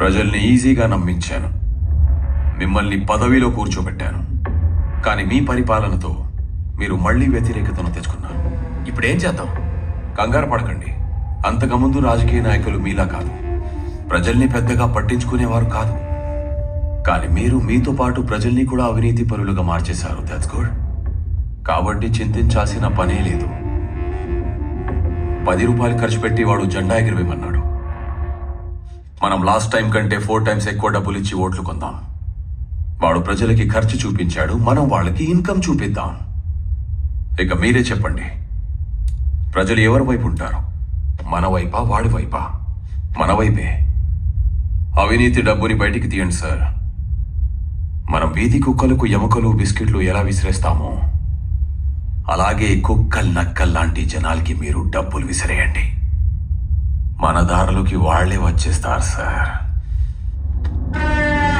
ప్రజల్ని ఈజీగా నమ్మించాను, మిమ్మల్ని పదవిలో కూర్చోబెట్టాను. కానీ మీ పరిపాలనతో మీరు మళ్లీ వ్యతిరేకతను తెచ్చుకున్నారు. ఇప్పుడేం చేద్దాం? కంగారు పడకండి. అంతకుముందు రాజకీయ నాయకులు మీలా కాదు, ప్రజల్ని పెద్దగా పట్టించుకునేవారు కాదు. కానీ మీరు మీతో పాటు ప్రజల్ని కూడా అవినీతి పరులుగా మార్చేశారు. That's good. కాబట్టి చింతించాల్సిన పనే లేదు. 10 రూపాయలు ఖర్చు పెట్టి వాడు జెండా ఎగిరివేయమన్నాడు. మనం లాస్ట్ టైం కంటే 4 టైమ్స్ ఎక్కువ డబ్బులు ఇచ్చి ఓట్లు కొందాం. వాడు ప్రజలకి ఖర్చు చూపించాడు, మనం వాళ్ళకి ఇన్కమ్ చూపిద్దాం. ఇక మీరే చెప్పండి, ప్రజలు ఎవరి వైపు ఉంటారు? మన వైపా, వాడి వైపా? మన వైపే. అవినీతి డబ్బుని బయటికి తీయండి సార్. మనం వీధి కుక్కలకు ఎముకలు బిస్కెట్లు ఎలా విసిరేస్తామో అలాగే కుక్కల్ నక్కల్ లాంటి జనాలకి మీరు డబ్బులు విసిరేయండి. మన దారిలోకి వాళ్లే వచ్చేస్తారు సార్.